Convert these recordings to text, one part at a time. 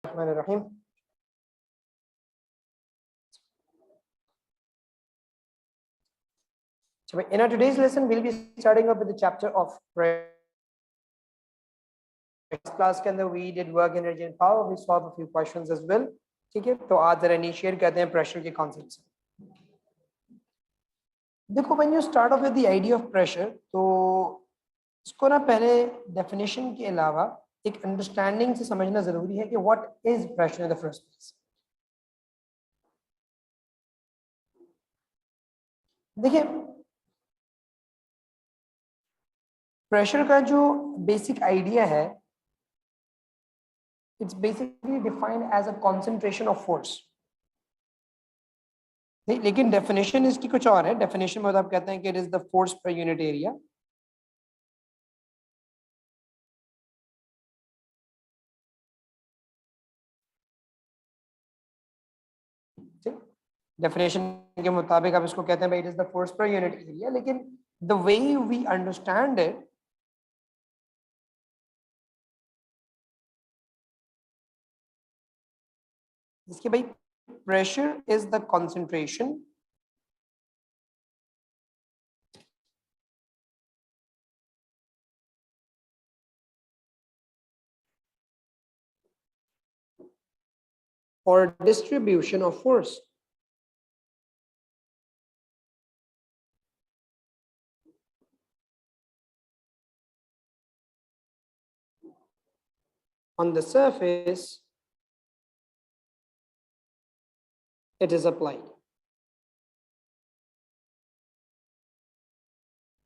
Bismillahirrahmanirrahim. So in our today's lesson, we'll be starting up with the chapter of pressure. Class के अंदर we did work energy and power. We solved a few questions as well. ठीक है, तो आज जरा initiate करते हैं pressure के कॉन्सेप्ट से. देखो, when you start off with the idea of pressure, तो इसको ना पहले डेफिनेशन के अलावा एक अंडरस्टैंडिंग से समझना जरूरी है कि what is pressure in the first place. देखिए, प्रेशर का जो बेसिक आइडिया है, it's basically defined as a concentration of force. लेकिन डेफिनेशन इसकी कुछ और है. डेफिनेशन में आप कहते हैं कि it is the force per unit area. Definition के मुताबिक आप इसको कहते हैं भाई it is the force per unit area. लेकिन the way we understand it, इसके भाई pressure is the concentration or distribution of force. On the surface it is applied.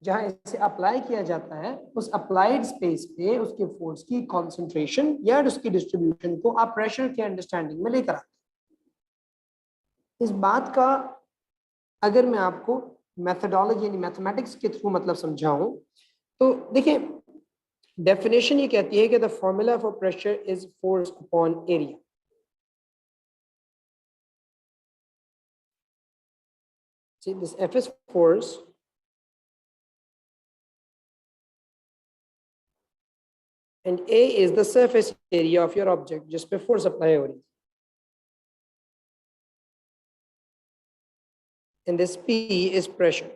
जहां इसे अप्लाई किया जाता है उस अप्लाइड स्पेस पे उसके फोर्स की कंसंट्रेशन या उसकी डिस्ट्रीब्यूशन को आप प्रेशर के अंडरस्टैंडिंग में लेकर आते हैं. इस बात का अगर मैं आपको मेथोडोलॉजी यानी मैथमेटिक्स के थ्रू मतलब समझाऊं तो देखिए, डेफिनेशन ये कहती है कि the formula for pressure is force upon area. See, this F is force and A is the surface area of your object जिस पे फोर्स अप्लाई हो रही है. And this P is pressure.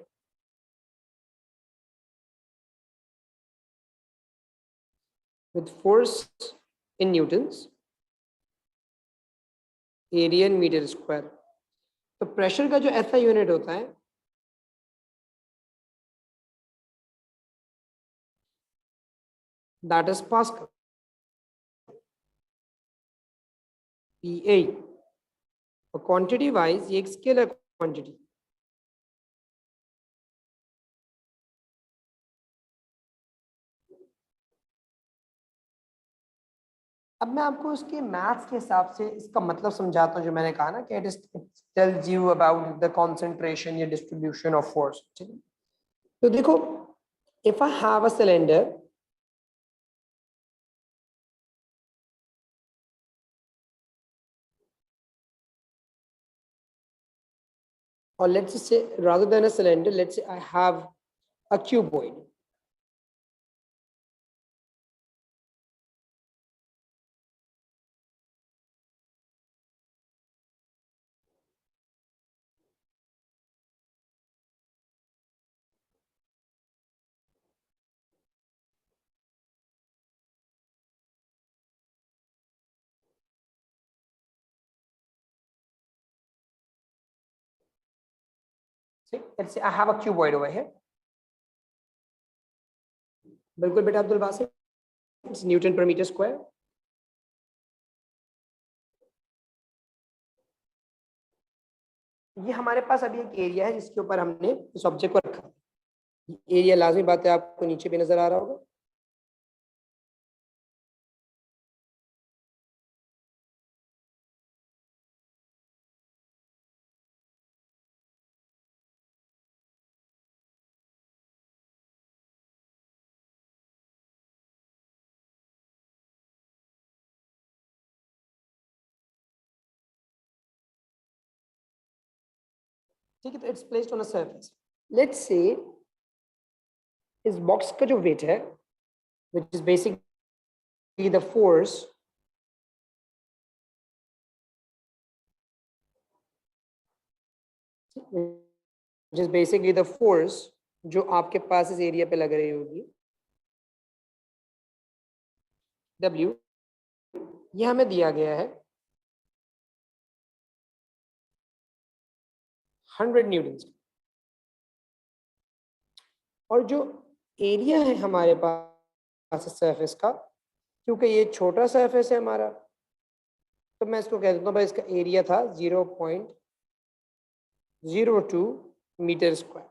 With force in newtons, area in meter square. तो pressure का जो ऐसा unit होता है that is Pascal. PA. और क्वांटिटी वाइज ये एक स्केलर क्वांटिटी. अब मैं आपको इसके मैथ्स के हिसाब से इसका मतलब समझाता हूँ. जो मैंने कहा ना कि it tells you about the concentration या डिस्ट्रीब्यूशन ऑफ फोर्स. तो देखो, if I have a cylinder, or let's just say rather than a cylinder, let's say I have a cuboid. See, let's say I have a cuboid over here. बिल्कुल बेटा Abdul Basit, it's Newton per meter square. ये हमारे पास अभी एक area है जिसके ऊपर हमने इस ऑब्जेक्ट को रखा. एरिया लाजमी बात है आपको नीचे भी नजर आ रहा होगा. ठीक है, तो it's placed on a surface. Let's say इस बॉक्स का जो वेट है, which is basically the force which is basically the force जो आपके पास इस एरिया पे लग रही होगी W, ये हमें दिया गया है 100 न्यूटन। और जो एरिया है हमारे पास सरफेस का, क्योंकि ये छोटा सरफेस है हमारा, तो मैं इसको कह देता हूँ भाई इसका एरिया था 0.02 मीटर स्क्वायर।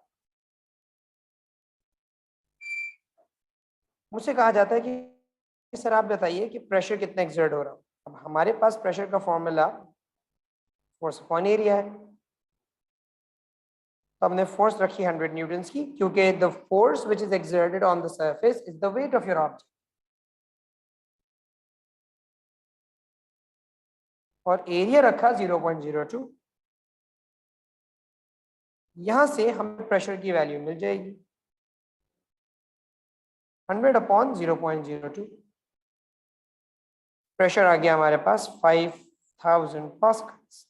मुझसे कहा जाता है कि सर आप बताइए कि प्रेशर कितना एक्सर्ट हो रहा है। अब हमारे पास प्रेशर का फॉर्मूला फोर्स अपॉन एरिया है, तो हमने फोर्स रखी 100 न्यूटन्स की, क्योंकि the force which is exerted on the surface is the weight of your object. और एरिया रखा 0.02। यहां से हमें प्रेशर की वैल्यू मिल जाएगी 100 अपॉन 0.02। प्रेशर आ गया हमारे पास 5000 पास्कल्स।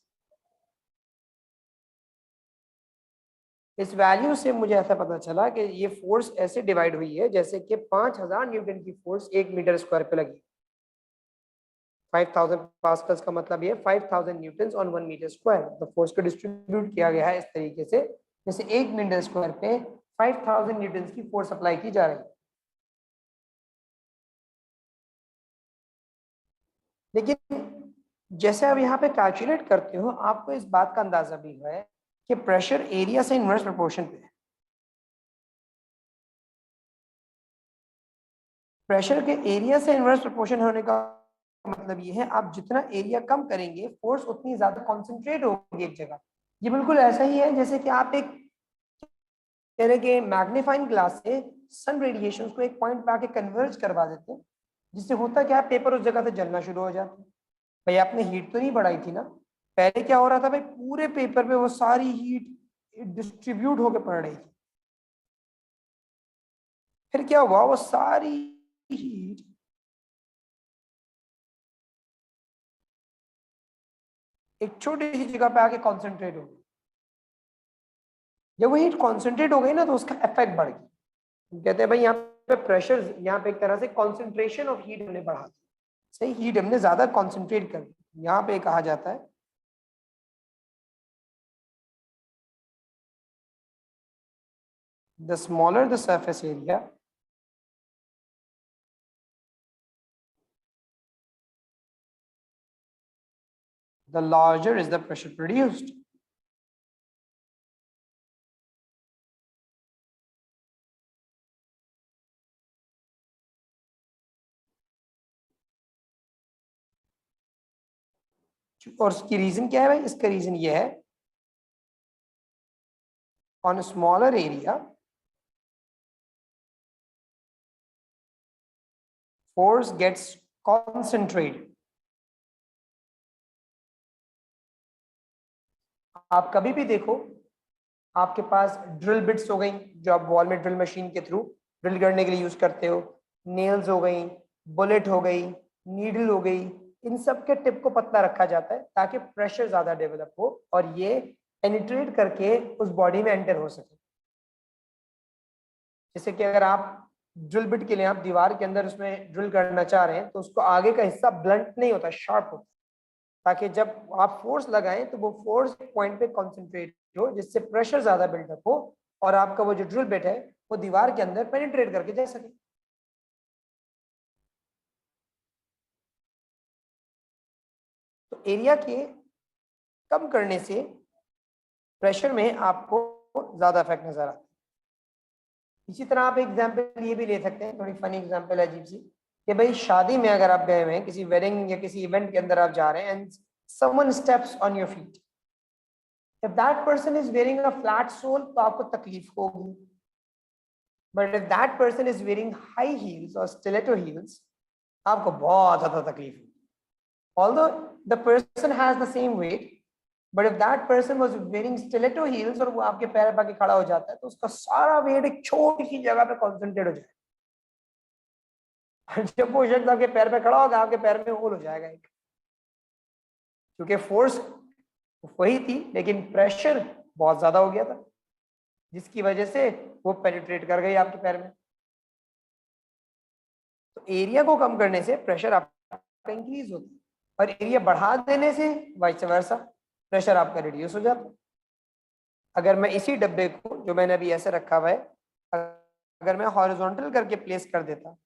इस वैल्यू से मुझे ऐसा पता चला कि ये फोर्स ऐसे डिवाइड हुई है जैसे कि 5000 न्यूटन की फोर्स 1 मीटर स्क्वायर पे लगी। 5000 पास्कल्स का मतलब ये 5000 न्यूटन ऑन 1 मीटर स्क्वायर। तो फोर्स को डिस्ट्रीब्यूट किया गया है इस तरीके से जैसे 1 मीटर स्क्वायर पे 5000 न्यूटन की फोर्स अप्लाई की जा रही है। लेकिन जैसे आप यहाँ पे कैलकुलेट करते हो, आपको इस बात का अंदाजा भी है कि प्रेशर एरिया से इनवर्स प्रोपोर्शन पे है। प्रेशर के एरिया से इनवर्स प्रोपोर्शन होने का मतलब ये है आप जितना एरिया कम करेंगे फोर्स उतनी ज्यादा कॉन्सेंट्रेट होगी एक जगह। ये बिल्कुल ऐसा ही है जैसे कि आप एक तरह के मैग्नीफाइंग ग्लास से सन रेडिएशन को एक पॉइंट पे आके कन्वर्ज करवा देते हैं, जिससे होता क्या है पेपर उस जगह से जलना शुरू हो जाता है। भाई आपने हीट तो नहीं बढ़ाई थी ना। पहले क्या हो रहा था भाई, पूरे पेपर पे वो सारी हीट डिस्ट्रीब्यूट होकर पड़ रही थी। फिर क्या हुआ, वो सारी हीट एक छोटी सी जगह पे आके कॉन्सेंट्रेट हो गई। जब वो हीट कॉन्सेंट्रेट हो गई ना, तो उसका इफेक्ट बढ़ गया। कहते हैं भाई यहाँ पे प्रेशर, यहाँ पे एक तरह से कॉन्सेंट्रेशन ऑफ हीट हमने बढ़ा दी। सही, हीट हमने ज्यादा कॉन्सेंट्रेट कर दी। यहाँ पे कहा जाता है the smaller the surface area, the larger is the pressure produced. और इसकी रीजन क्या है भाई, इसका रीजन ये है on a smaller area force gets concentrated. आप कभी भी देखो, आपके पास ड्रिल बिट्स हो गई जो आप वॉल में ड्रिल मशीन के थ्रू ड्रिल करने के लिए यूज करते हो, नेल्स हो गई, बुलेट हो गई, नीडल हो गई, इन सब के टिप को पतला रखा जाता है ताकि प्रेशर ज्यादा डेवलप हो और ये पेनिट्रेट करके उस बॉडी में एंटर हो सके। जैसे कि अगर आप ड्रिल बिट के लिए आप दीवार के अंदर उसमें ड्रिल करना चाह रहे हैं, तो उसको आगे का हिस्सा ब्लंट नहीं होता, शार्प होता, ताकि जब आप फोर्स लगाएं तो वो फोर्स एक पॉइंट पे कॉन्सेंट्रेट हो जिससे प्रेशर ज्यादा बिल्डअप हो और आपका वो जो ड्रिल बिट है वो दीवार के अंदर पेनिट्रेट करके जा सके। तो एरिया के कम करने से प्रेशर में आपको ज्यादा इफेक्ट नजर आता है। इसी तरह आप एग्जाम्पल ये भी ले सकते हैं, थोड़ी फनी एग्जाम्पल है अजीब सी, कि भाई शादी में अगर आप गए हुए हैं, किसी वेडिंग या किसी इवेंट के अंदर आप जा रहे हैं and someone steps on your feet, if that person is wearing a flat sole तो आपको तकलीफ होगी, but if that person is wearing high heels or stiletto heels आपको बहुत ज्यादा तकलीफ होगी। although the person has the same weight, but if that person was wearing stiletto heels और वो आपके पैर पे आके खड़ा हो जाता है तो उसका सारा वेट एक छोटी सी जगह पे कॉन्सेंट्रेट हो जाएगा। जब वो शख्स आपके पैर पे खड़ा होगा आपके पैर में होल हो जाएगा एक, क्योंकि फोर्स वही थी लेकिन प्रेशर बहुत ज्यादा हो गया था, जिसकी वजह से वो पेनिट्रेट कर गई आपके पैर में। तो एरिया को कम करने से प्रेशर आपका इंक्रीज होता है, और एरिया बढ़ा देने से वाइस वर्सा प्रेशर आपका रिड्यूस हो जाता है। अगर मैं इसी डब्बे को, जो मैंने अभी ऐसे रखा हुआ है, अगर मैं हॉरिजॉन्टल करके प्लेस कर देता,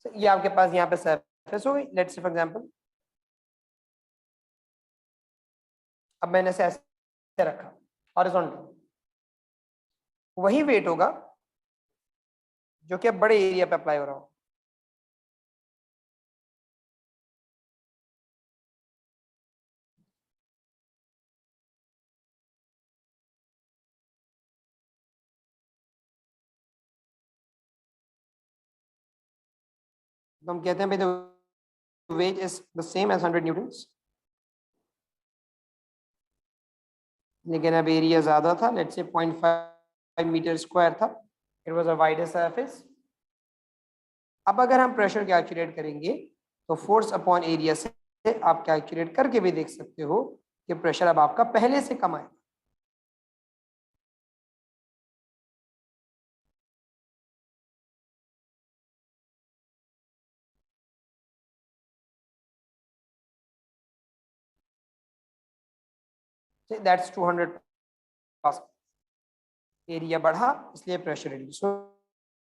तो ये आपके पास यहाँ पे सरफेस हो गई, लेट्स से फॉर एग्जांपल। अब मैंने इसे ऐसे रखा हॉरिजॉन्टल, वही वेट होगा जो कि अब बड़े एरिया पे अप्लाई हो रहा हो। तो हम कहते हैं भाई the weight is the same as 100 newtons, लेकिन अब एरिया ज्यादा था, लेट्स से 0.5 मीटर स्क्वायर था, it was a wider surface. अब अगर हम प्रेशर कैलकुलेट करेंगे तो फोर्स अपॉन एरिया से आप कैलकुलेट करके भी देख सकते हो कि प्रेशर अब आपका पहले से कम आएगा। That's 200 pascal. एरिया बढ़ा इसलिए प्रेशर रिड्यूस हो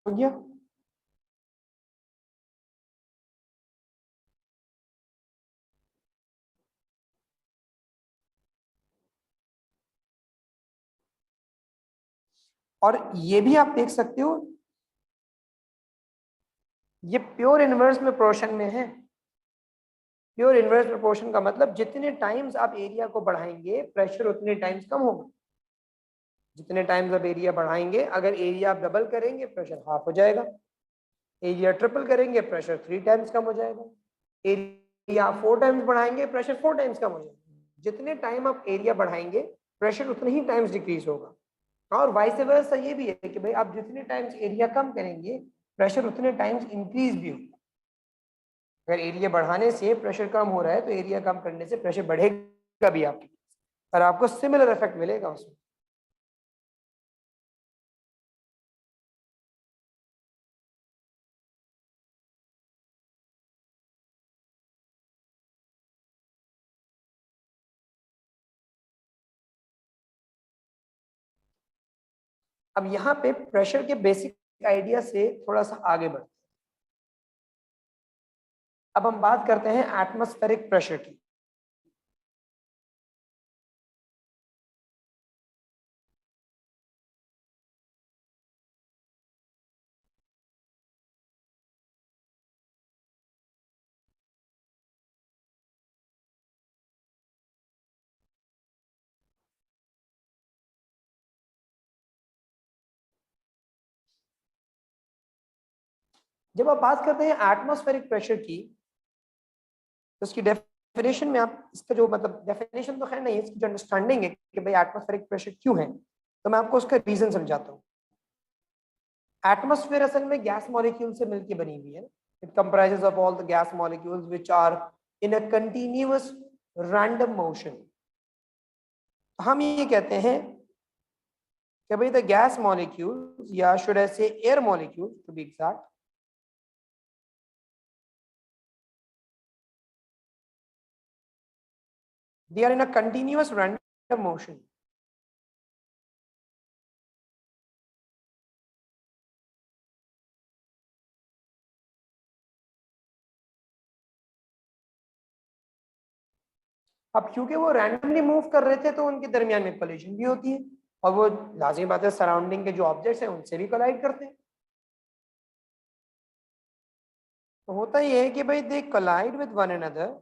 गया। और ये भी आप देख सकते हो, ये प्योर इनवर्स में प्रोपोर्शन में है। प्योर इनवर्स प्रोपोर्शन का मतलब जितने टाइम्स आप एरिया को बढ़ाएंगे प्रेशर उतने टाइम्स कम होगा। जितने टाइम्स आप एरिया बढ़ाएंगे, अगर एरिया आप डबल करेंगे प्रेशर हाफ हो जाएगा, एरिया ट्रिपल करेंगे प्रेशर 3 टाइम्स कम हो जाएगा, एरिया आप 4 टाइम्स बढ़ाएंगे प्रेशर 4 टाइम्स कम हो जाएगा। जितने टाइम आप एरिया बढ़ाएंगे प्रेशर उतने ही टाइम्स डिक्रीज होगा। और वाइस वर्सा ये भी है कि भाई आप जितने टाइम्स एरिया कम करेंगे प्रेशर उतने टाइम्स इंक्रीज भी होगा। अगर एरिया बढ़ाने से प्रेशर कम हो रहा है तो एरिया कम करने से प्रेशर बढ़ेगा भी आपके पास, और आपको सिमिलर इफेक्ट मिलेगा उसमें। अब यहाँ पे प्रेशर के बेसिक आइडिया से थोड़ा सा आगे बढ़ते हैं। अब हम बात करते हैं एटमॉस्फेरिक प्रेशर की। जब आप बात करते हैं एटमॉस्फेरिक प्रेशर की, तो उसकी डेफिनेशन में आप इसका जो मतलब डेफिनेशन तो खैर नहीं है, इसकी जो अंडरस्टैंडिंग है कि भाई एटमॉस्फेरिक प्रेशर क्यों है, तो मैं आपको उसका रीजन समझाता हूँ। एटमॉस्फेयर असल में गैस मॉलिक्यूल से मिलकर बनी हुई है। It comprises of all the gas molecules which are in a continuous random motion. हम ये कहते हैं कि भाई द गैस मॉलिक्यूल्स, या should I say air molecules to be exact, they are in a continuous random motion. अब क्योंकि वो रैंडमली मूव कर रहे थे तो उनके दरमियान में कोलिजन भी होती है, और वो लाजिमी बात है सराउंडिंग के जो ऑब्जेक्ट्स हैं उनसे भी कोलाइड करते हैं। तो होता ये है कि भाई they collide with one another,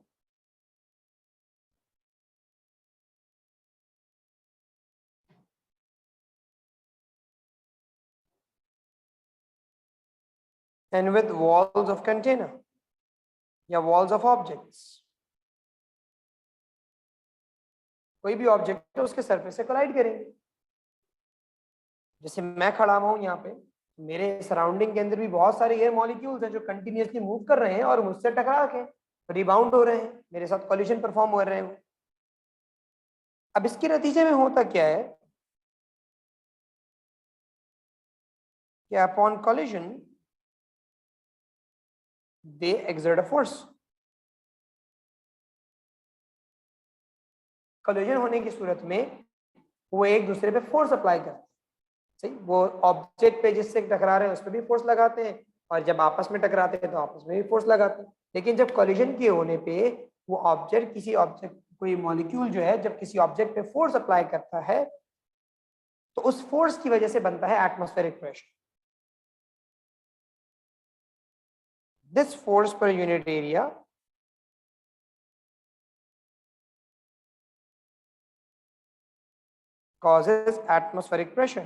and with walls of container या walls of objects, कोई भी ऑब्जेक्ट है उसके सरफेस से कोलाइड करेंगे। जैसे मैं खड़ा हुआ हूं यहाँ पे, मेरे सराउंडिंग के अंदर भी बहुत सारे एयर मॉलिक्यूल्स हैं जो कंटिन्यूअसली मूव कर रहे हैं और मुझसे टकरा के रिबाउंड हो रहे हैं, मेरे साथ कॉलिजन परफॉर्म कर रहे हैं। अब इसके नतीजे में होता क्या है कि upon collision they exert a force. Collision होने की सूरत में वो एक दूसरे पे फोर्स अप्लाई करते हैं। सही, वो ऑब्जेक्ट पे जिससे टकरा रहे हैं उस पर भी फोर्स लगाते हैं, और जब आपस में टकराते हैं तो आपस में भी फोर्स लगाते हैं। लेकिन जब कॉलिजन के होने पे वो ऑब्जेक्ट किसी ऑब्जेक्ट, कोई मॉलिक्यूल जो है जब किसी ऑब्जेक्ट पे फोर्स अप्लाई करता है तो उस फोर्स की वजह से बनता है atmospheric pressure. This force per unit area causes atmospheric pressure।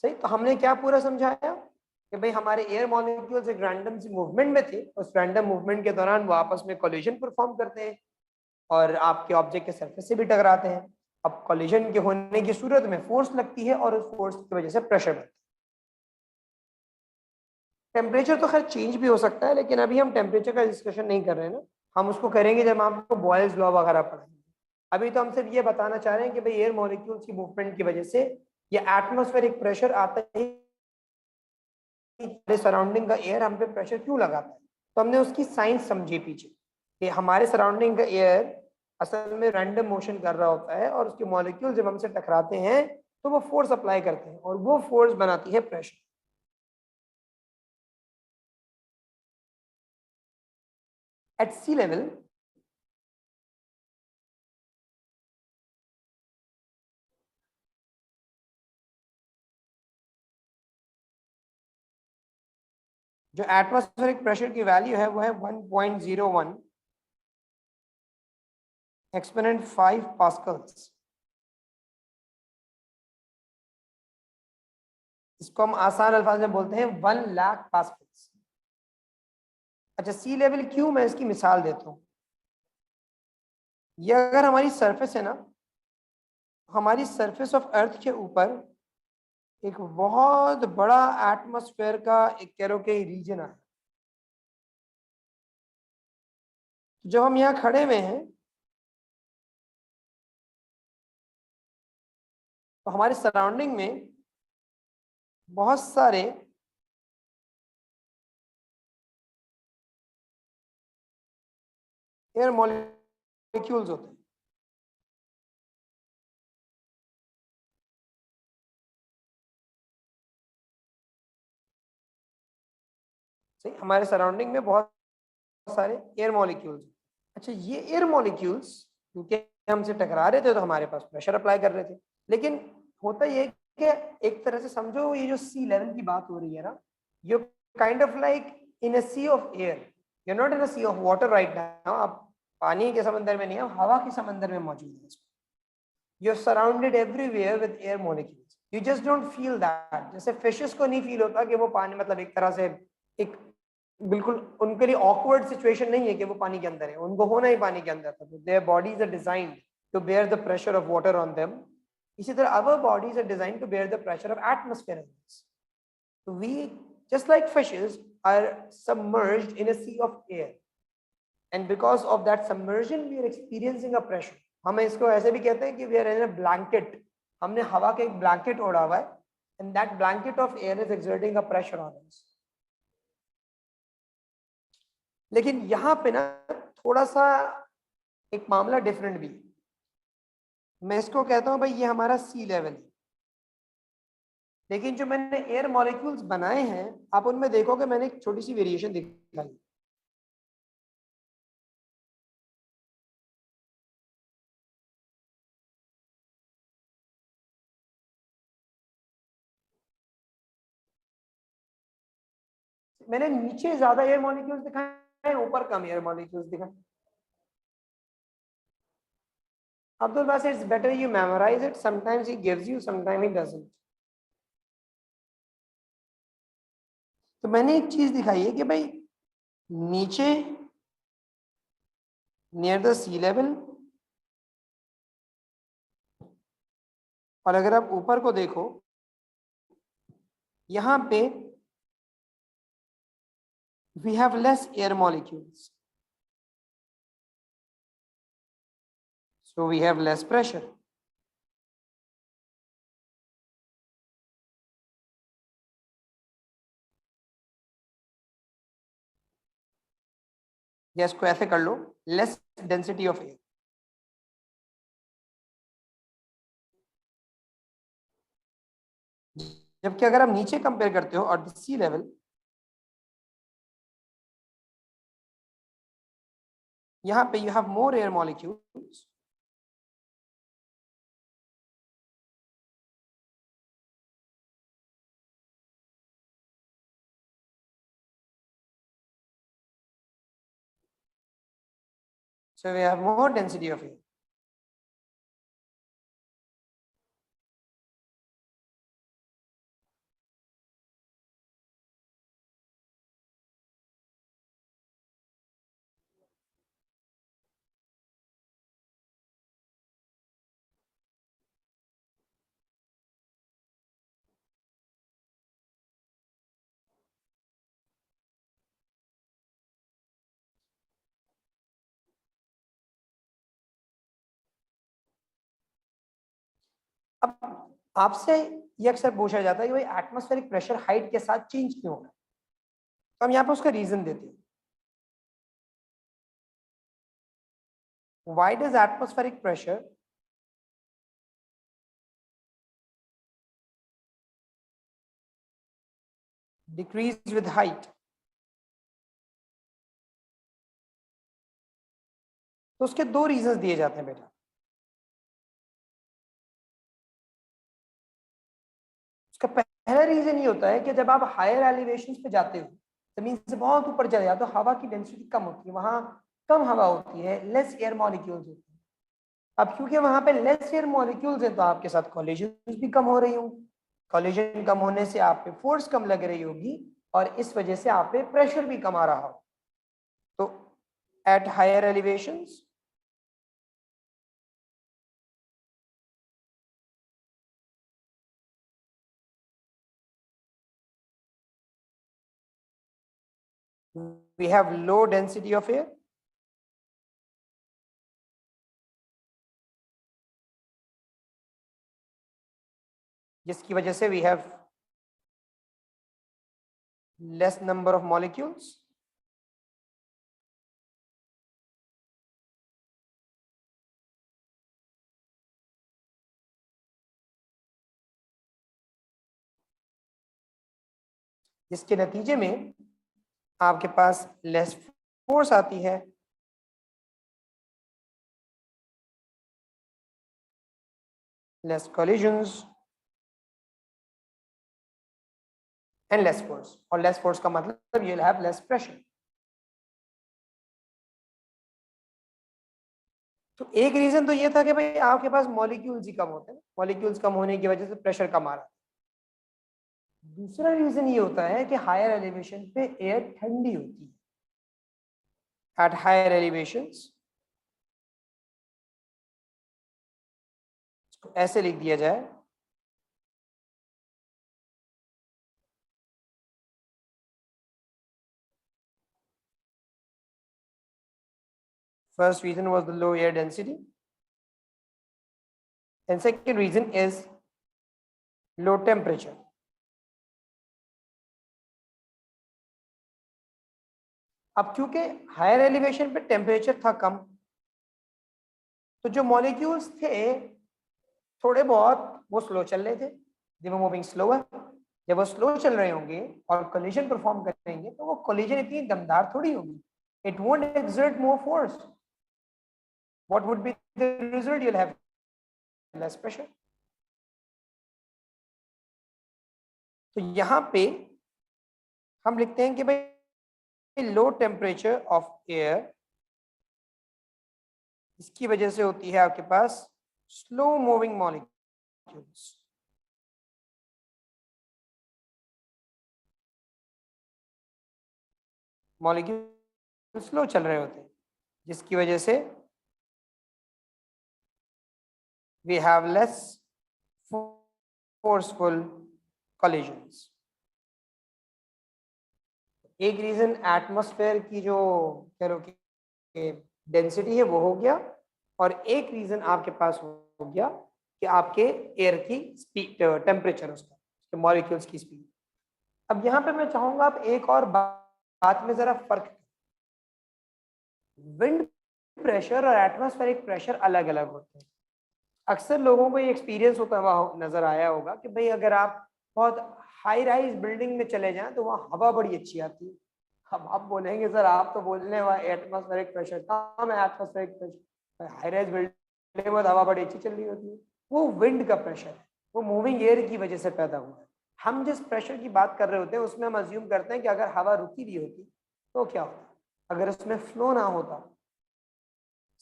सही, तो हमने क्या पूरा समझाया कि भाई हमारे एयर मॉलिक्यूल्स एक रैंडम सी मूवमेंट में थे, उस रैंडम मूवमेंट के दौरान वो आपस में कोलिजन परफॉर्म करते हैं और आपके ऑब्जेक्ट के सरफेस से भी टकराते हैं। अब कोलिजन के होने की सूरत में फोर्स लगती है और उस फोर्स की वजह से प्रेशर बनता है। टेम्परेचर तो खैर चेंज भी हो सकता है, लेकिन अभी हम टेम्परेचर का डिस्कशन नहीं कर रहे हैं ना, हम उसको करेंगे जब हम आपको बॉयल्स लॉ वगैरह पढ़ाएंगे। अभी तो हम सिर्फ ये बताना चाह रहे हैं कि भाई एयर मॉलिक्यूल्स की मूवमेंट की वजह से ये एटमॉस्फेरिक प्रेशर आता ही सराउंडिंग का एयर हम पे प्रेशर क्यों लगाता है। तो हमने उसकी साइंस समझी पीछे कि हमारे सराउंडिंग का एयर असल में रैंडम मोशन कर रहा होता है और उसके मॉलिक्यूल जब हमसे टकराते हैं तो वो फोर्स अप्लाई करते हैं और वो फोर्स बनाती है प्रेशर। एट सी लेवल जो एटमॉस्फेरिक प्रेशर की वैल्यू है वो है 1.01 एक्सपोनेंट 5 पास्कल्स। इसको हम आसान अल्फाज में बोलते हैं 1 लाख पास्कल्स। अच्छा, सी लेवल क्यों, मैं इसकी मिसाल देता हूँ। ये अगर हमारी सरफेस है ना, हमारी सरफेस ऑफ अर्थ के ऊपर एक बहुत बड़ा एटमॉस्फेयर का एक कह लो कि रीजन है। जब हम यहाँ खड़े हुए हैं तो हमारे सराउंडिंग में बहुत सारे एयर मॉलिक्यूल्स होते हैं। सही, हमारे सराउंडिंग में बहुत सारे एयर मॉलिक्यूल्स। अच्छा, ये एयर मॉलिक्यूल्स क्योंकि हमसे टकरा रहे थे तो हमारे पास प्रेशर अप्लाई कर रहे थे। लेकिन होता ये कि एक तरह से समझो ये जो सी लेवल की बात हो रही है ना, ये kind of like in a sea of air, you not in a sea of water right now. आप पानी के समंदर में नहीं है, हवा के समंदर में मौजूद है। You are surrounded everywhere with air molecules, you just don't feel that. जैसे फिशेस को नहीं फील होता कि वो पानी, मतलब एक तरह से एक बिल्कुल उनके लिए ऑकवर्ड सिचुएशन नहीं है कि वो पानी के अंदर है, उनको होना ही पानी के अंदर था। Their bodies are designed to bear the pressure of water on them. इसी तरह our bodies are designed to bear the pressure of atmosphere. So we, just like fishes, are submerged in a sea of air, and because of that submersion we are experiencing a pressure। हम इसको ऐसे भी कहते हैं कि we are in a blanket, हमने हवा के एक ब्लैंकेट ओढ़ा हुआ है, and that blanket of air is exerting a pressure on us। लेकिन यहाँ पे ना थोड़ा सा एक मामला डिफरेंट भी है। मैं इसको कहता हूँ भाई ये हमारा सी लेवल है, लेकिन जो मैंने एयर मॉलिक्यूल्स बनाए हैं आप उनमें देखोगे मैंने एक छोटी सी वेरिएशन दिखाई। मैंने नीचे ज्यादा एयर मॉलिक्यूल्स दिखाए, ऊपर कम एयर मॉलिक्यूल्स दिखाए। Abdul Basit, it's better you memorize it. Sometimes he gives you, sometimes he doesn't. तो मैंने एक चीज दिखाई है कि भाई नीचे नियर द सी लेवल, और अगर आप ऊपर को देखो यहां पे we have less air molecules, so we have less pressure. या इसको ऐसे कर लो, लेस डेंसिटी ऑफ एयर। जबकि अगर आप नीचे कंपेयर करते हो और सी लेवल, यहां पे you have more air molecules, so we have more density of air. अब आपसे ये अक्सर पूछा जाता है कि भाई एटमॉस्फेरिक प्रेशर हाइट के साथ चेंज क्यों होगा, तो हम यहाँ पे उसका रीजन देते हैं। Why does atmospheric pressure decrease with height? तो उसके दो रीजंस दिए जाते हैं बेटा। उसका पहला रीजन ये होता है कि जब आप हायर एलिवेशन पे जाते हो, जमीन से बहुत ऊपर चले जाते हो, हवा की डेंसिटी कम होती है, वहां कम हवा होती है, लेस एयर मॉलिक्यूल्स होते हैं। अब क्योंकि वहां पे लेस एयर मॉलिक्यूल्स है तो आपके साथ कॉलिजन भी कम हो रही होंगी, कॉलिजन कम होने से आप पे फोर्स कम लग रही होगी और इस वजह से आप पे प्रेशर भी कम आ रहा हो। तो at higher elevations we have low density of air, जिसकी वजह से we have less number of molecules, जिसके नतीजे में आपके पास लेस फोर्स आती है, less collisions and less force, और less force का मतलब you'll have less pressure। तो एक रीजन तो ये था कि भाई आपके पास मॉलिक्यूल्स ही कम होते हैं, मॉलिक्यूल्स कम होने की वजह से प्रेशर कम आ रहा है। दूसरा रीजन ये होता है कि हायर एलिवेशन पे एयर ठंडी होती है। एट हायर एलिवेशंस ऐसे लिख दिया जाए, first reason was the low air density and second reason is low temperature। अब क्योंकि हायर एलिवेशन पे टेम्परेचर था कम, तो जो मॉलिक्यूल्स थे थोड़े बहुत वो स्लो चल रहे थे, दे वर मूविंग स्लोअर। जब वो स्लो चल रहे होंगे और कोलिजन परफॉर्म करेंगे तो वो कोलिजन इतनी दमदार थोड़ी होगी, it won't exert more force. What would be the result? You will have less pressure. तो यहां पे हम लिखते हैं कि भाई लो टेम्परेचर ऑफ एयर, इसकी वजह से होती है आपके पास slow moving molecules. Molecule slow चल रहे होते हैं, जिसकी वजह से we have less forceful collisions। एक रीजन एटमॉस्फेयर की जो कह लो कि डेंसिटी है वो हो गया, और एक रीजन आपके पास हो गया कि आपके एयर की स्पीड, टेम्परेचर, उसका मॉलिक्यूल्स की स्पीड। अब यहाँ पे मैं चाहूंगा आप एक और बात में जरा फर्क, विंड प्रेशर और एटमॉस्फेरिक प्रेशर अलग अलग होते हैं। अक्सर लोगों को ये एक्सपीरियंस होता हुआ नजर आया होगा कि भाई अगर आप बहुत हाई राइज बिल्डिंग में चले जाएं तो वहाँ हवा बड़ी अच्छी आती है। अब आप बोलेंगे सर आप तो बोलने वाले एटमॉस्फेरिक प्रेशर कम है, atmospheric pressure high rise building में हवा बड़ी अच्छी चल रही होती है। वो विंड का प्रेशर है, वो मूविंग एयर की वजह से पैदा हुआ है। हम जिस प्रेशर की बात कर रहे होते हैं उसमें हम अज्यूम करते हैं कि अगर हवा रुकी हुई होती तो क्या होता, अगर उसमें फ्लो ना होता,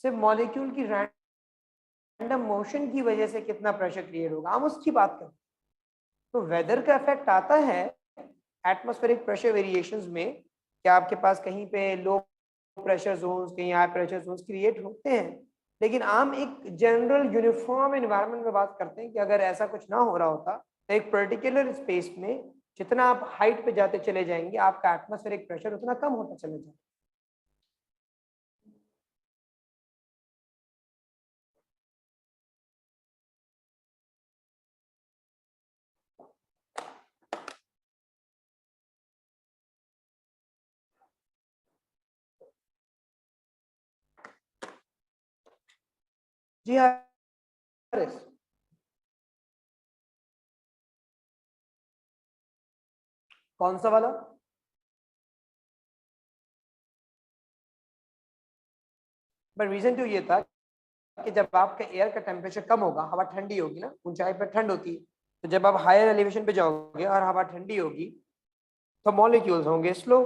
सिर्फ मॉलिक्यूल की रैंडम मोशन की वजह से कितना प्रेशर क्रिएट होगा, हम उसकी बात करते हैं। तो वेदर का इफेक्ट आता है एटमॉस्फेरिक प्रेशर वेरिएशंस में, कि आपके पास कहीं पे लो प्रेशर जोन्स, कहीं हाई प्रेशर जोन्स क्रिएट होते हैं, लेकिन आम एक जनरल यूनिफॉर्म एनवायरनमेंट में बात करते हैं कि अगर ऐसा कुछ ना हो रहा होता तो एक पर्टिकुलर स्पेस में जितना आप हाइट पे जाते चले जाएंगे आपका एटमॉस्फेरिक प्रेशर उतना कम होता चले जाएगा। जी हाँ, कौन सा वाला? बट रीजन तो ये था कि जब आपका एयर का टेम्परेचर कम होगा, हवा ठंडी होगी ना, ऊंचाई पर ठंड होती है, तो जब आप हायर एलिवेशन पे जाओगे और हवा ठंडी होगी तो मॉलिक्यूल्स होंगे स्लो।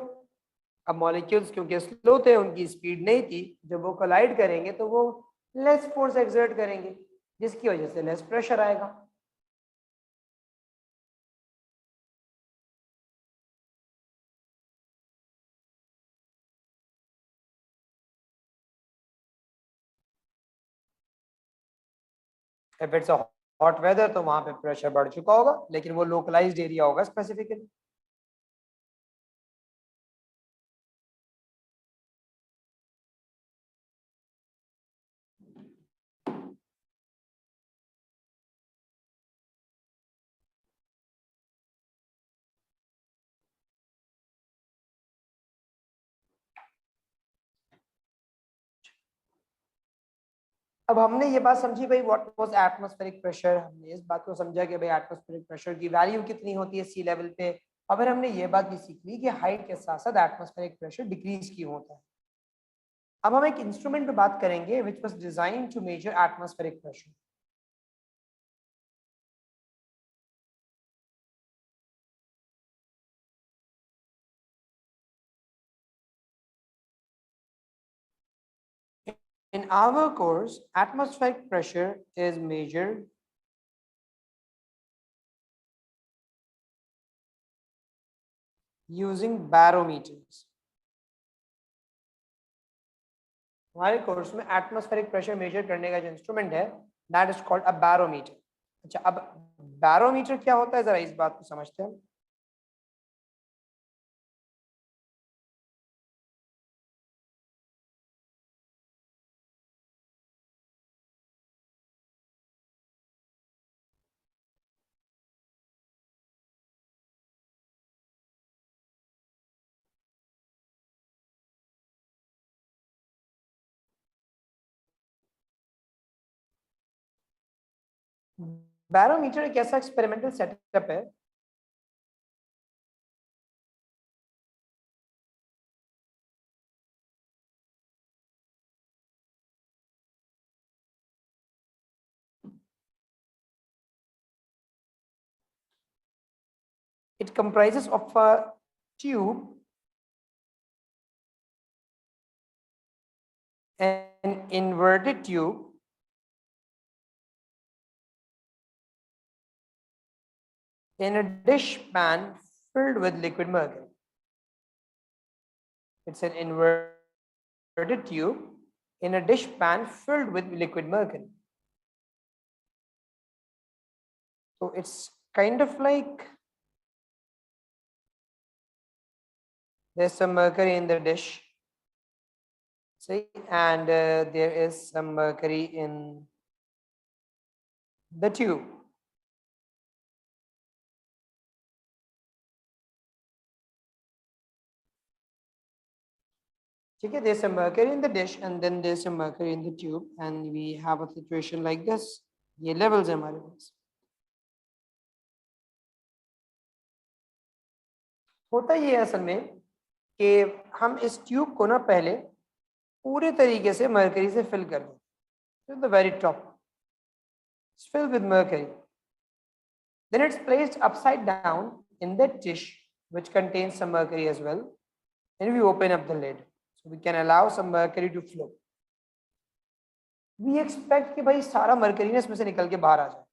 अब मॉलिक्यूल्स क्योंकि स्लो थे, उनकी स्पीड नहीं थी, जब वो कोलाइड करेंगे तो वो लेस फोर्स एक्सर्ट करेंगे, जिसकी वजह से लेस प्रेशर आएगा। If it's a hot weather तो वहां पे प्रेशर बढ़ चुका होगा, लेकिन वो लोकलाइज्ड एरिया होगा स्पेसिफिकली। अब हमने ये बात समझी भाई व्हाट वाज एटमॉस्फेरिक प्रेशर, हमने इस बात को समझा कि भाई एटमॉस्फेरिक प्रेशर की वैल्यू कितनी होती है सी लेवल पे, और फिर हमने ये बात भी सीख ली कि हाइट के साथ साथ एटमॉस्फेरिक प्रेशर डिक्रीज क्यों होता है। अब हम एक इंस्ट्रूमेंट पे बात करेंगे which was design to measure atmospheric pressure. In our course, atmospheric pressure is measured using barometers। हमारे कोर्स में एटमॉस्फेरिक प्रेशर मेजर करने का जो इंस्ट्रूमेंट है that is called a barometer. अच्छा, अब बैरोमीटर क्या होता है, जरा इस बात को समझते हैं। बैरोमीटर एक ऐसा एक्सपेरिमेंटल सेटअप है it comprises of a tube, an inverted tube, in a dish pan filled with liquid mercury. It's an inverted tube in a dish pan filled with liquid mercury. So it's kind of like there's some mercury in the dish, see, and there is some mercury in the tube. Okay, there's some mercury in the dish and then there's some mercury in the tube, and we have a situation like this. ये levels है हमारे पास. होता ये है असल में कि हम इस ट्यूब को ना पहले पूरे तरीके से मरकरी से फिल कर दें. To the very top, it's filled with mercury. Then it's placed upside down in that dish which contains some mercury as well, and we open up the lid so we can allow some mercury to flow. We expect कि भाई सारा mercury ना इसमें से निकल के बाहर आ जाए,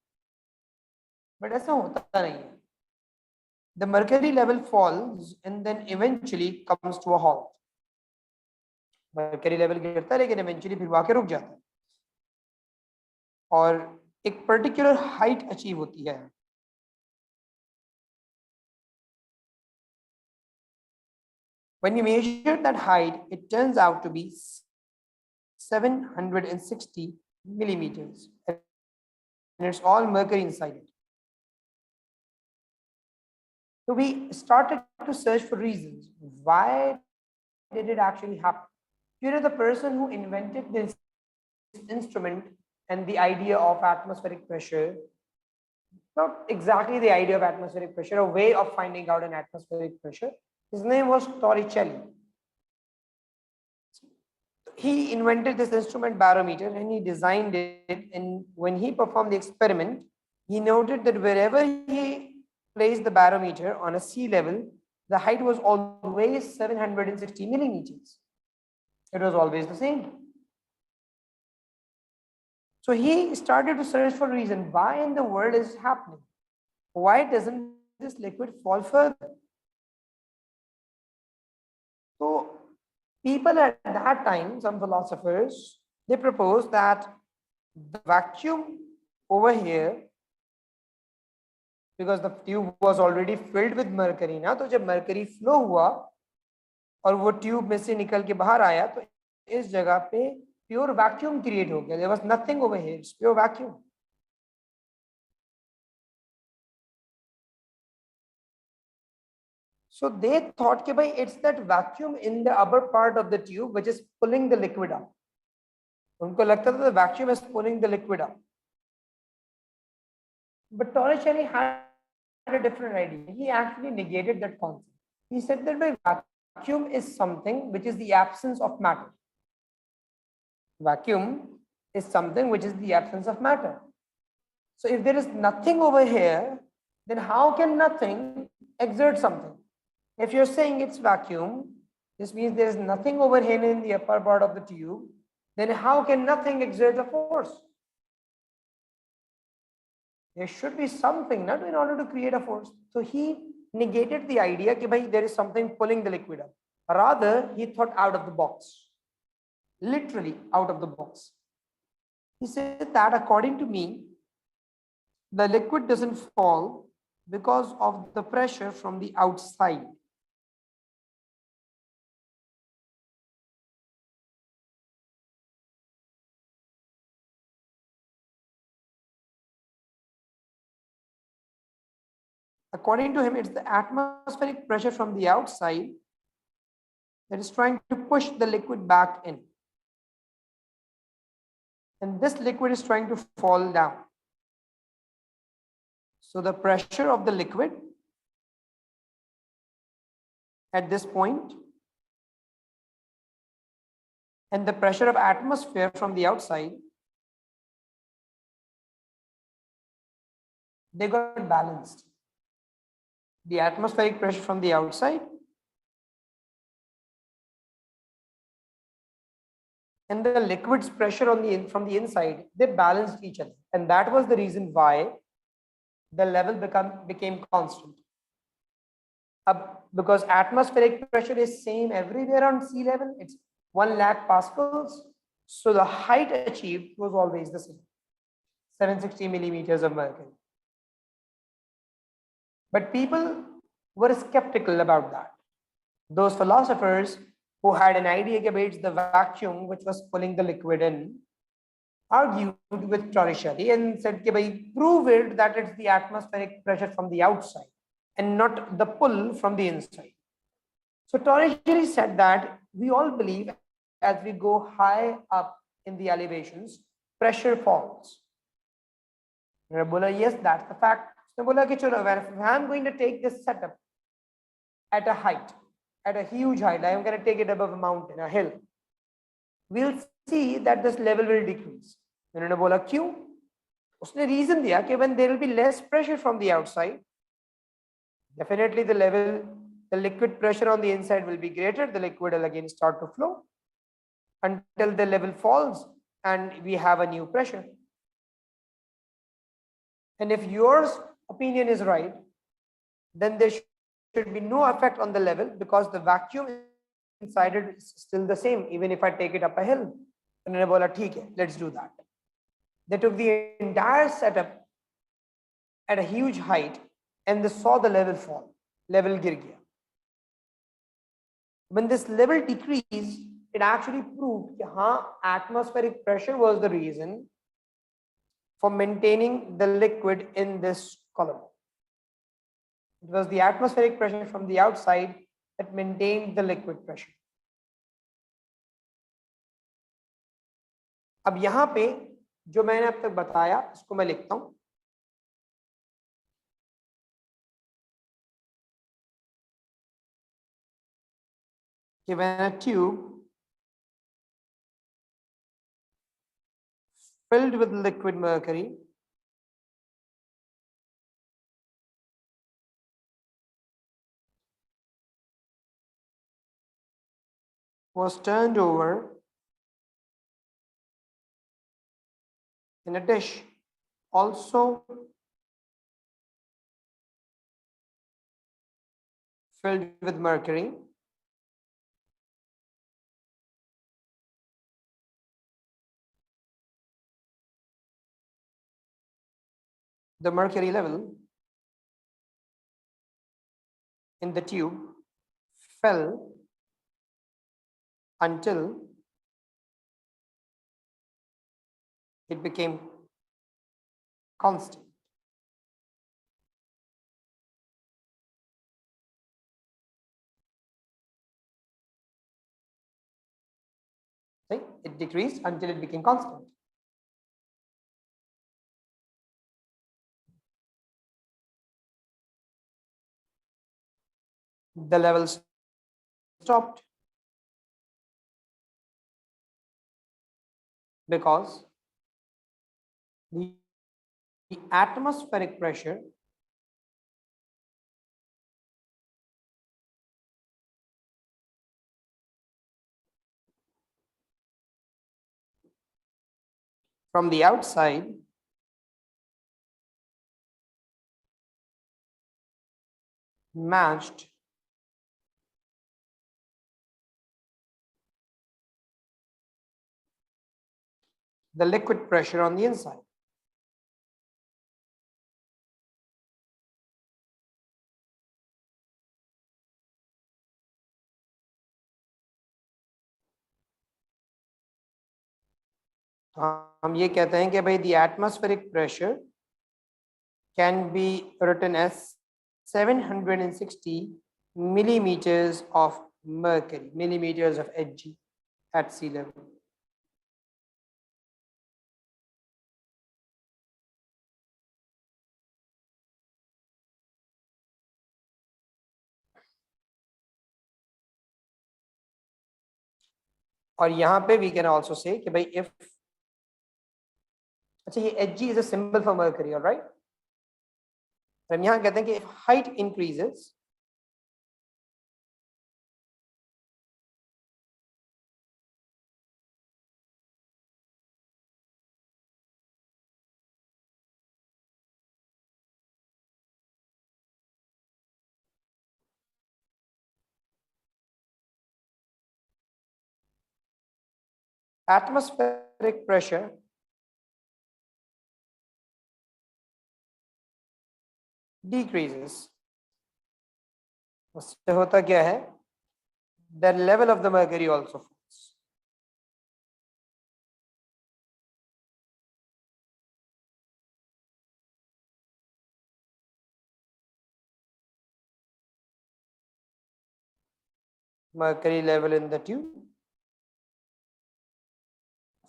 but ऐसा होता नहीं है. The mercury level falls and then eventually comes to a halt. Mercury level गिरता है लेकिन eventually फिर वाके रुक जाता है और एक पर्टिकुलर हाइट अचीव होती है. When you measure that height, it turns out to be 760 millimeters, and it's all mercury inside it. So we started to search for reasons. Why did it actually happen? You know, the person who invented this instrument and the idea of atmospheric pressure, not exactly the idea of atmospheric pressure, a way of finding out an atmospheric pressure, his name was Torricelli. He invented this instrument barometer and he designed it, and when he performed the experiment, he noted that wherever he placed the barometer on a sea level, the height was always 760 millimeters. It was always the same. So he started to search for a reason. Why in the world is it happening? Why doesn't this liquid fall further? So people at that time, some philosophers, they proposed that the vacuum over here, because the tube was already filled with mercury ना, तो जब mercury flow हुआ और वो tube में से निकल के बाहर आया तो इस जगह पे प्योर वैक्यूम क्रिएट हो गया. There was nothing over here, it's pure vacuum. So they thought कि भाई it's that vacuum in the upper part of the tube which is pulling the liquid up. उनको लगता था the vacuum is pulling the liquid up. But Torricelli had a different idea. He actually negated that concept. He said that by vacuum is something which is the absence of matter. Vacuum is something which is the absence of matter. So if there is nothing over here, then how can nothing exert something? If you're saying it's vacuum, this means there is nothing over here in the upper part of the tube, then how can nothing exert a force? There should be something, not in order to create a force. So he negated the idea that there is something pulling the liquid up. Rather, he thought out of the box, literally out of the box. He said that according to me, the liquid doesn't fall because of the pressure from the outside. According to him, it's the atmospheric pressure from the outside that is trying to push the liquid back in. And this liquid is trying to fall down. So the pressure of the liquid at this point and the pressure of atmosphere from the outside, they got balanced. The atmospheric pressure from the outside and the liquid's pressure on the from the inside, they balanced each other, and that was the reason why the level became constant. Because atmospheric pressure is same everywhere on sea level, it's 1 lakh pascals, so the height achieved was always the same, 760 millimeters of mercury. But people were skeptical about that. Those philosophers who had an idea about the vacuum which was pulling the liquid in argued with Torricelli and said, prove it that it's the atmospheric pressure from the outside and not the pull from the inside. So Torricelli said that we all believe as we go high up in the elevations, pressure falls. Yes, that's the fact. So if I'm going to take this setup at a height, at a huge height, I'm going to take it above a mountain, a hill, we'll see that this level will decrease. उन्होंने बोला क्यों? उसने reason दिया कि when there will be less pressure from the outside, definitely the liquid pressure on the inside will be greater. The liquid will again start to flow until the level falls and we have a new pressure. And if your opinion is right, then there should be no effect on the level because the vacuum inside it is still the same, even if I take it up a hill. And I bola, let's do that. They took the entire setup at a huge height and they saw the level fall, level gir gaya. When this level decreased, it actually proved that atmospheric pressure was the reason for maintaining the liquid in this column. It was the atmospheric pressure from the outside that maintained the liquid pressure. अब यहाँ पे जो मैंने अब तक बताया इसको मैं लिखता हूँ कि when a tube filled with liquid mercury was turned over in a dish also filled with mercury, the mercury level in the tube fell until it became constant. See? It decreased until it became constant. The levels stopped because the atmospheric pressure from the outside matched the liquid pressure on the inside. हम ये कहते हैं कि भाई the atmospheric pressure can be written as 760 millimeters of mercury, millimeters of Hg at sea level. और यहाँ पे we can also say कि भाई if अच्छा ये Hg is a symbol for mercury, all right? हम यहाँ कहते हैं कि if height increases atmospheric pressure decreases, उससे होता क्या है, the level of the mercury also falls. Mercury level in the tube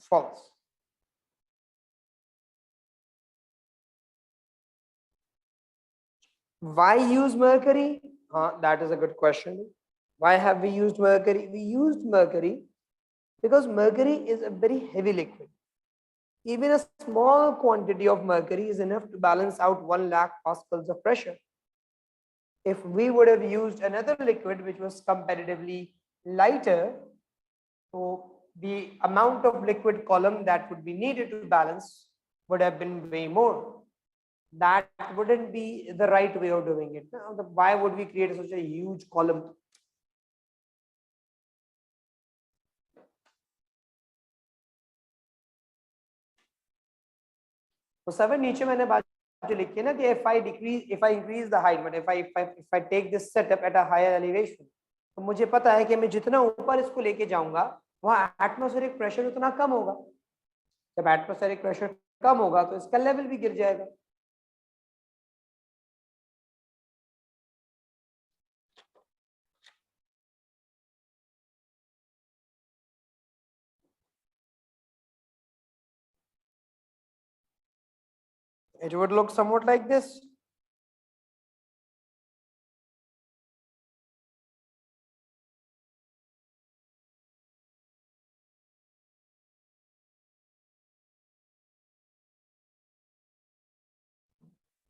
falls. Why use mercury? That is a good question. Why have we used mercury? We used mercury because mercury is a very heavy liquid. Even a small quantity of mercury is enough to balance out 1 lakh pascals of pressure. If we would have used another liquid which was comparatively lighter, so the amount of liquid column that would be needed to balance would have been way more. That wouldn't be the right way of doing it. Why would we create such a huge column? तो 7 नीचे मैंने बात जो लिखी है ना कि if I increase the height, but if I take this setup at a higher elevation, तो मुझे पता है कि मैं जितना ऊपर इसको लेके जाऊंगा वहाँ एटमॉस्फेरिक प्रेशर उतना कम होगा. जब एटमॉस्फेरिक प्रेशर कम होगा तो इसका लेवल भी गिर जाएगा. It would look somewhat like this.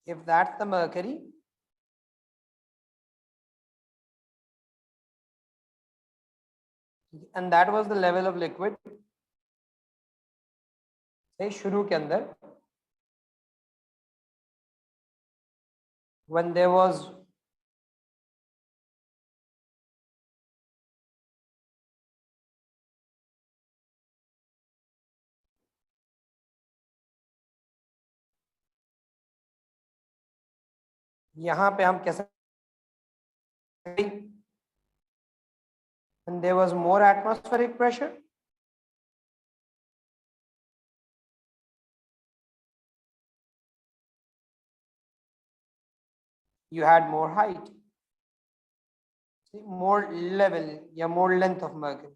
If that's the mercury, and that was the level of liquid, say शुरू के अंदर, when there was यहाँ पे हम कैसे, and there was more atmospheric pressure, you had more height, see, more level, yeah, more length of mercury.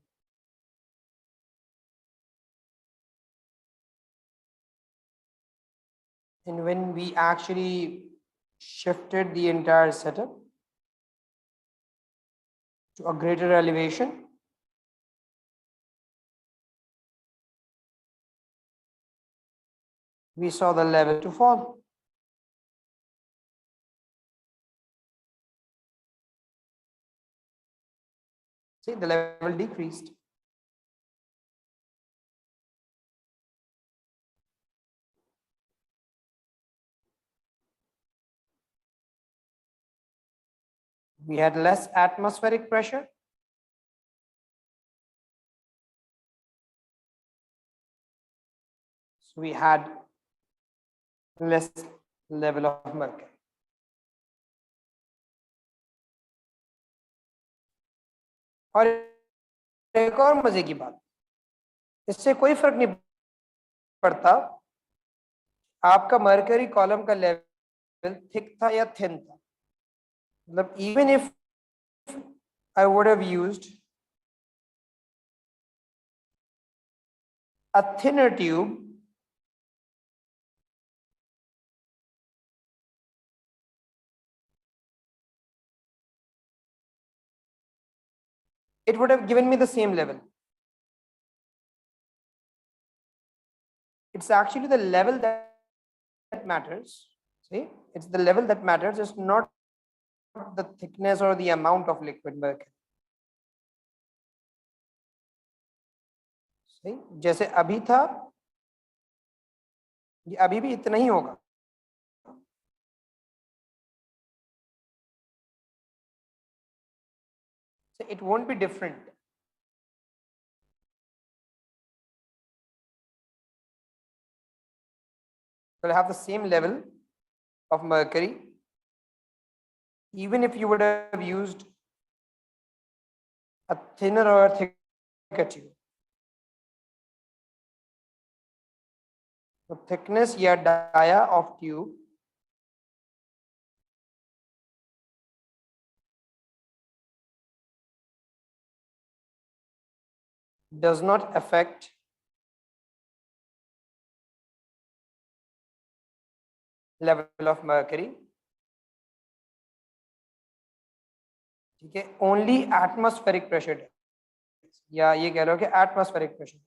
And when we actually shifted the entire setup to a greater elevation, we saw the level to fall. See, the level decreased. We had less atmospheric pressure. So we had less level of mercury. और एक और मजे की बात, इससे कोई फर्क नहीं पड़ता आपका मर्करी कॉलम का लेवल थिक था या थिन था. मतलब even if I would have used a thinner tube, it would have given me the same level. It's actually the level that matters. See, it's the level that matters. It's not the thickness or the amount of liquid mercury. See, जैसे अभी था ये अभी भी इतना ही होगा. So it won't be different. will have the same level of mercury even if you would have used a thinner or a thicker tube. The thickness या dia of tube does not affect level of mercury. ठीक है, only atmospheric pressure या ये कह लो कि atmospheric pressure.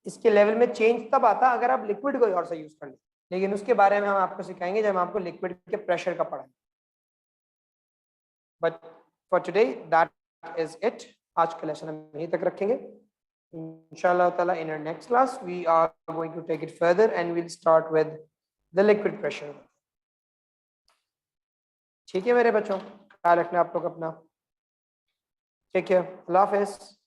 इसके level में change तब आता अगर आप लिक्विड कोई और सा यूज कर लें, लेकिन उसके बारे में हम आपको सिखाएंगे जब हम आपको लिक्विड के प्रेशर का पढ़ाएंगे. But for today that is it. आज का लेसन हम यहीं तक रखेंगे. इंशाल्लाह ताला in our next class we are going to take it further and we'll start with the liquid pressure. ठीक है मेरे बच्चों, ख्याल रखना आप लोग अपना. Take care. अल्लाह हाफिज.